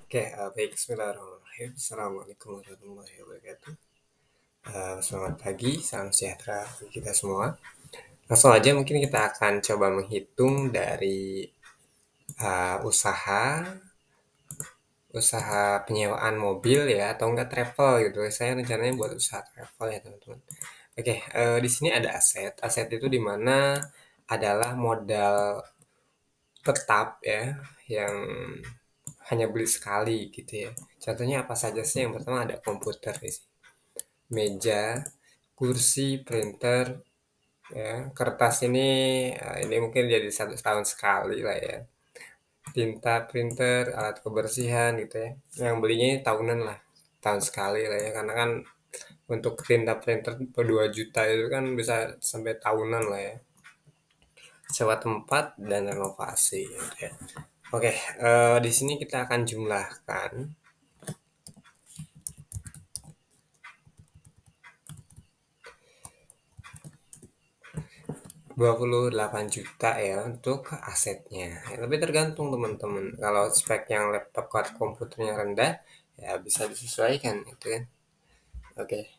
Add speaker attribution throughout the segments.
Speaker 1: Oke, baik. Bismillahirrahmanirrahim. Assalamualaikum warahmatullahi wabarakatuh. Selamat pagi, salam sejahtera bagi kita semua. Langsung aja mungkin kita akan coba menghitung dari usaha usaha penyewaan mobil ya, atau enggak travel gitu. Saya rencananya buat usaha travel ya teman-teman. Oke, di sini ada aset. Aset itu di mana adalah modal tetap ya, yang hanya beli sekali gitu ya. Contohnya apa saja sih? Yang pertama ada komputer di sini, meja, kursi, printer, ya. Kertas ini mungkin jadi 1 tahun sekali lah ya. Tinta, printer, alat kebersihan gitu ya. Yang belinya ini tahunan lah, tahun sekali lah ya. Karena kan untuk tinta printer per 2 juta itu kan bisa sampai tahunan lah ya. Sewa tempat dan renovasi gitu ya. Oke, di sini kita akan jumlahkan 28 juta ya untuk asetnya. Ya, tapi tergantung teman-teman. Kalau spek yang laptop atau komputernya rendah, ya bisa disesuaikan gitu kan. Oke,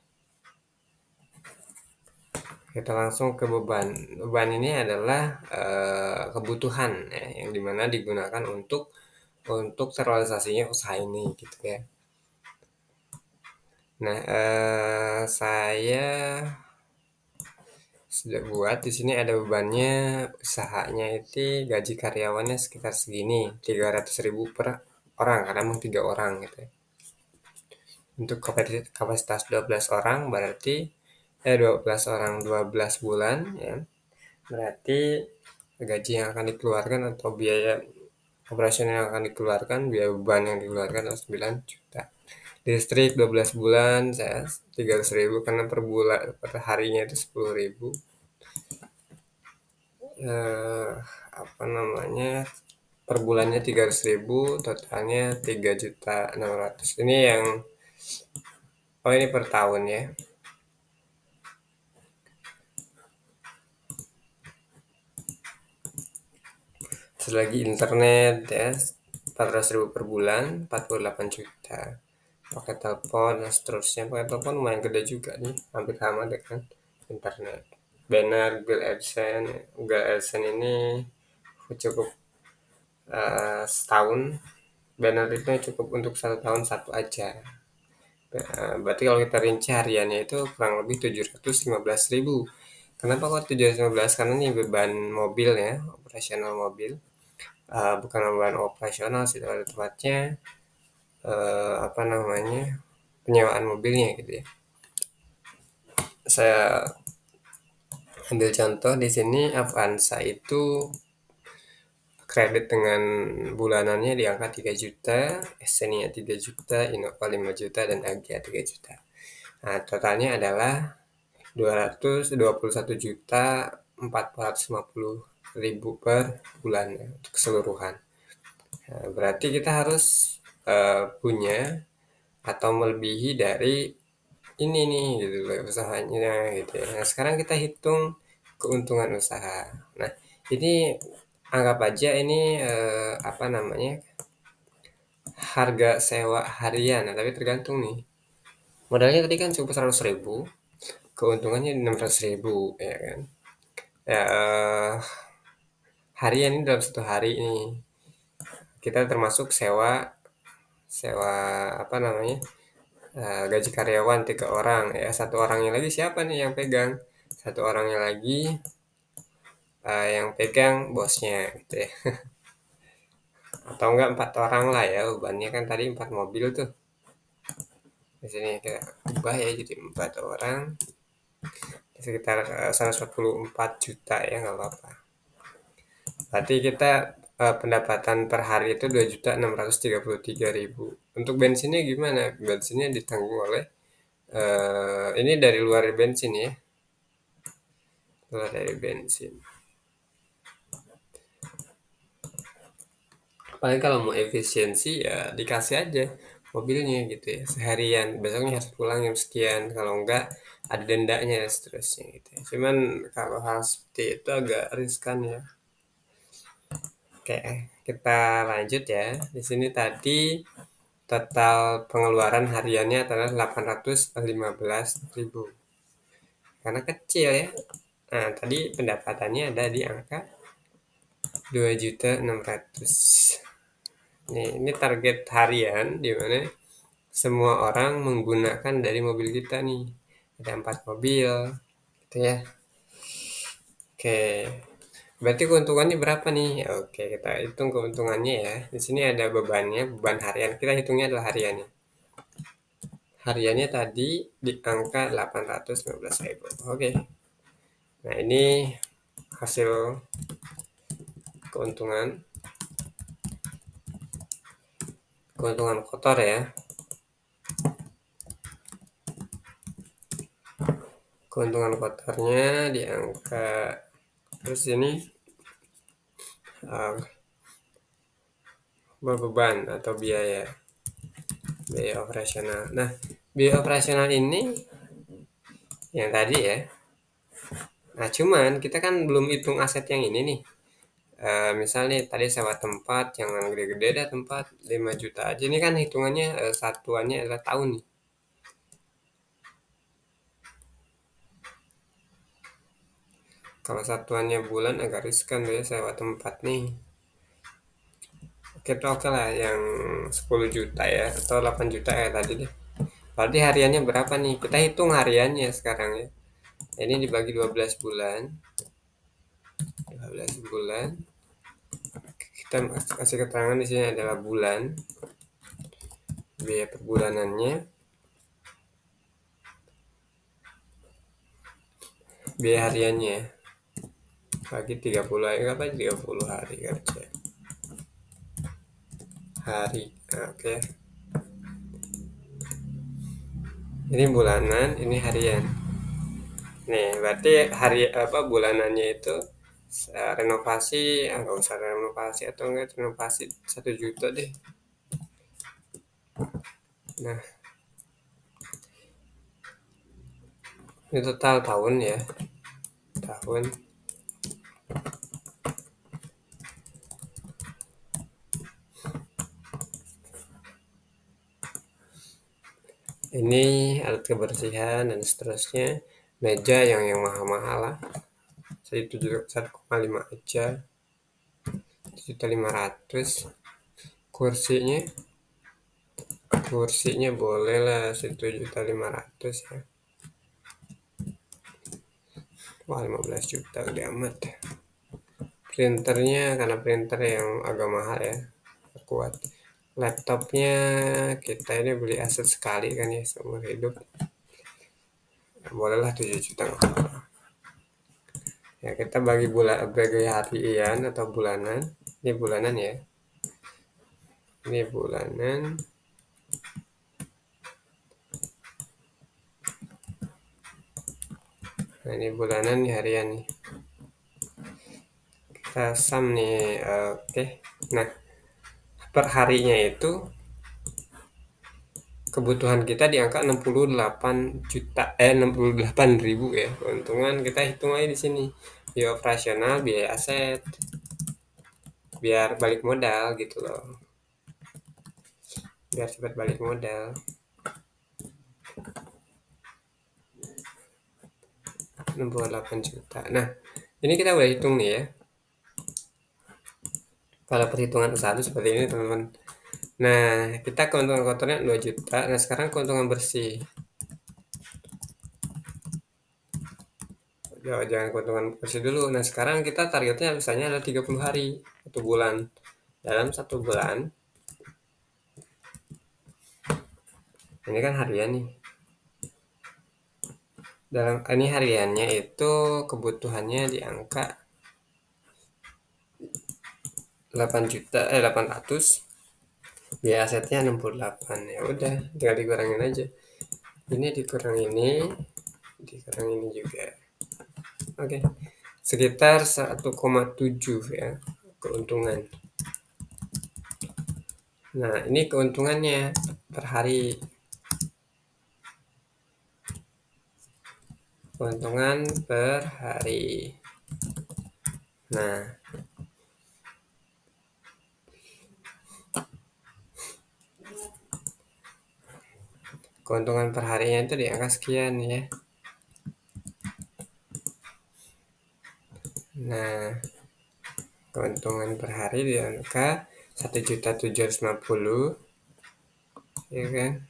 Speaker 1: kita langsung ke beban. Beban ini adalah kebutuhan ya, yang dimana digunakan untuk terrealisasinya usaha ini gitu ya. Nah, saya sudah buat di sini ada bebannya, usahanya itu gaji karyawannya sekitar segini, 300.000 per orang karena emang 3 orang gitu ya. Untuk kapasitas 12 orang berarti 12 orang 12 bulan ya. Berarti gaji yang akan dikeluarkan atau biaya operasional yang akan dikeluarkan, biaya beban yang dikeluarkan adalah 9 juta. Listrik 12 bulan saya 300.000 karena per bulan per harinya itu 10.000. eh, apa namanya, per bulannya 300.000, totalnya 3.600.000. Ini yang ini per tahun ya. Selagi internet ya 400.000 per bulan, 48 juta. Pakai telepon dan seterusnya. Pakai telepon lumayan gede juga nih, hampir sama dengan internet. Banner Google AdSense ini cukup setahun. Banner itu cukup untuk 1 tahun satu aja. Berarti kalau kita rinci hariannya itu kurang lebih 715.000. Kenapa kok 715? Karena ini beban mobil ya, operasional mobil. Bukan beban operasional sih, pada tempatnya apa namanya, penyewaan mobilnya gitu ya. Saya ambil contoh di sini, Avanza itu kredit dengan bulanannya di angka 3 juta, Xenia 3 juta, Innova 5 juta, dan Agya 3 juta. Nah, totalnya adalah 221.450.000 per bulan ya, untuk keseluruhan. Nah, berarti kita harus punya atau melebihi dari ini nih gitu loh, usahanya gitu ya. Nah, sekarang kita hitung keuntungan usaha. Nah, ini anggap aja ini apa namanya, harga sewa harian. Nah, tapi tergantung nih. Modalnya tadi kan cukup 100.000, keuntungannya 600.000 ya kan. Ya, harian ini dalam 1 hari ini kita termasuk sewa sewa apa namanya, gaji karyawan 3 orang ya. 1 orangnya lagi siapa nih yang pegang? 1 orangnya lagi yang pegang bosnya gitu ya. Atau enggak 4 orang lah ya, bebannya kan tadi 4 mobil tuh. Di sini kita ubah ya jadi 4 orang, sekitar 144 juta ya, nggak apa-apa. Berarti kita pendapatan per hari itu 2.633.000. Untuk bensinnya gimana? Bensinnya ditanggung oleh ini dari luar bensin ya, luar dari bensin. Paling kalau mau efisiensi ya dikasih aja mobilnya gitu ya, seharian, besoknya harus pulang jam sekian, kalau enggak ada dendanya dan seterusnya gitu ya. Cuman kalau hal seperti itu agak riskan ya. Oke, kita lanjut ya. Di sini tadi total pengeluaran hariannya adalah 815.000 karena kecil ya. Nah, tadi pendapatannya ada di angka 2.600.000. Ini target harian di mana semua orang menggunakan dari mobil kita nih. Ada 4 mobil, gitu ya. Oke, berarti keuntungannya berapa nih? Oke, kita hitung keuntungannya ya. Di sini ada bebannya, beban harian. Kita hitungnya adalah hariannya. Hariannya tadi di angka 815.000. Oke. Nah, ini hasil keuntungan keuntungan kotor ya. Keuntungan kotornya di angka terus ini beban atau biaya operasional. Nah, biaya operasional ini yang tadi ya. Nah, cuman kita kan belum hitung aset yang ini nih. Misalnya tadi sewa tempat, jangan gede-gede dah tempat 5 juta aja. Ini kan hitungannya satuannya adalah tahun nih. Kalau satuannya bulan agak riskan tuh ya sewa tempat nih. Kita oke lah yang 10 juta ya atau 8 juta ya tadi deh. Berarti hariannya berapa nih? Kita hitung hariannya sekarang ya. Ini dibagi 12 bulan. 12 bulan. Kita kasih keterangan di sini adalah bulan. Biaya per bulanannya. Biaya hariannya bagi 30 hari apa 30 hari kerja. Hari. Nah, oke. Ini bulanan, ini harian. Nih, berarti hari apa bulanannya itu renovasi, nggak usah renovasi atau enggak renovasi 1 juta deh. Nah, ini total tahun ya, tahun. Ini alat kebersihan dan seterusnya. Meja yang mahal-mahal lah. 1,5 aja. 1.500. Kursinya boleh lah 1.500 ya. Wah, 15 juta udah amat. Printernya karena printer yang agak mahal ya, kuat. Laptopnya kita ini beli aset sekali kan ya seumur hidup. Nah, bolehlah 7 juta. Ya kita bagi harian atau bulanan. Ini bulanan ya. Ini bulanan. Nah, ini bulanan, ini harian nih. Kita sum nih, oke. Nah, per harinya itu kebutuhan kita di angka 68 juta 68.000 ya. Keuntungan kita hitung aja di sini. Biaya operasional, biaya aset, biar balik modal gitu loh. Biar cepat balik modal. 68 juta. Nah, ini kita udah hitung nih ya. Kalau perhitungan usaha seperti ini teman-teman. Nah, kita keuntungan kotornya 2 juta. Nah, sekarang keuntungan bersih. Jangan keuntungan bersih dulu. Nah, sekarang kita targetnya misalnya ada 30 hari. 1 bulan. Dalam 1 bulan. Ini kan harian nih. Dalam ini hariannya itu kebutuhannya di angka 800. Biaya asetnya 68. Ya udah, tinggal dikurangin aja. Ini dikurang ini juga. Oke. Sekitar 1,7 ya keuntungan. Nah, ini keuntungannya per hari. Keuntungan per hari. Nah, keuntungan per harinya itu di angka sekian ya. Nah, keuntungan per hari di angka 1.750.000, ya kan?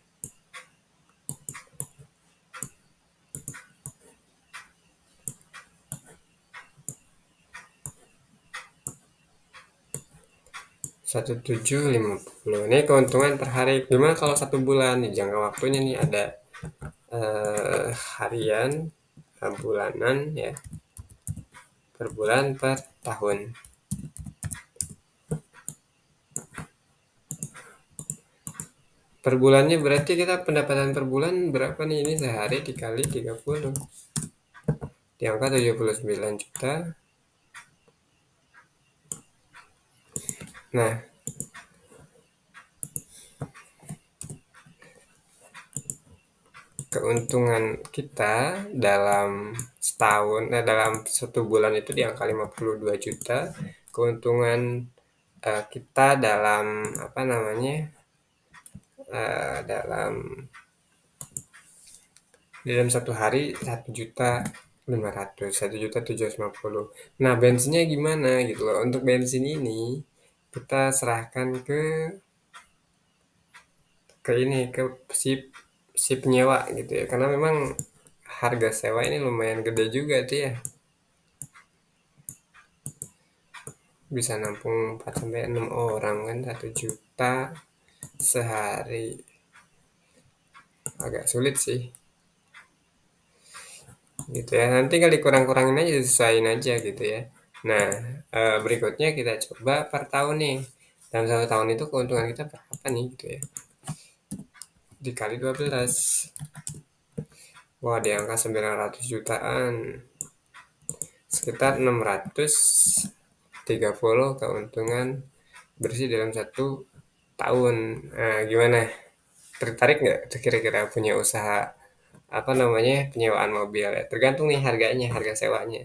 Speaker 1: 1.750. Ini keuntungan per hari. Gimana kalau 1 bulan nih, jangka waktunya nih ada harian, bulanan ya, per bulan, per tahun. Per bulannya berarti kita pendapatan per bulan berapa nih? Ini sehari dikali 30. Di angka 79 juta. Nah, keuntungan kita dalam setahun, dalam 1 bulan itu di angka 52 juta. Keuntungan kita dalam apa namanya, dalam 1 hari 1.500.000, 1.750.000. Nah, bensinnya gimana gitu loh. Untuk bensin ini kita serahkan ke ini, ke si si penyewa gitu ya, karena memang harga sewa ini lumayan gede juga tuh ya, bisa nampung 4 sampai 6 orang kan, 1 juta sehari, agak sulit sih gitu ya. Nanti kali kurang-kurangin aja, sesuaiin aja gitu ya. Nah, berikutnya kita coba per tahun nih. Dalam 1 tahun itu keuntungan kita berapa nih gitu ya, dikali 12. Wah, di angka 900 jutaan, sekitar 630 keuntungan bersih dalam 1 tahun. Nah, gimana? Tertarik nggak kira-kira punya usaha apa namanya, penyewaan mobil ya? Tergantung nih harganya, harga sewanya.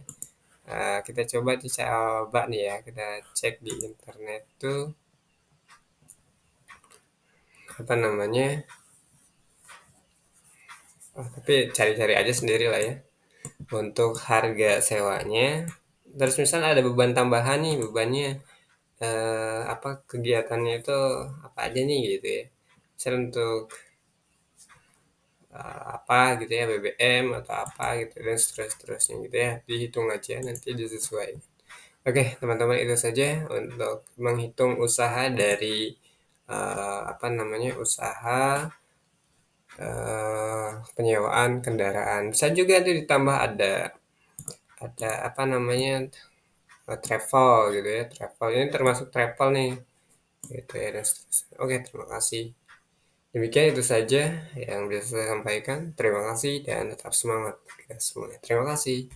Speaker 1: Kita coba nih ya, kita cek di internet tuh apa namanya. Tapi cari-cari aja sendiri lah ya untuk harga sewanya. Terus misalnya ada beban tambahan nih, bebannya apa kegiatannya itu apa aja nih gitu ya. Misal untuk apa gitu ya, BBM atau apa gitu dan seterusnya gitu ya, dihitung aja nanti disesuaikan. Oke teman-teman, itu saja untuk menghitung usaha dari apa namanya, usaha penyewaan kendaraan. Bisa juga nanti ditambah ada apa namanya, travel gitu ya, travel ini termasuk travel nih gitu ya dan seterusnya. Oke, terima kasih. Demikian itu saja yang bisa saya sampaikan. Terima kasih dan tetap semangat kita semuanya. Terima kasih.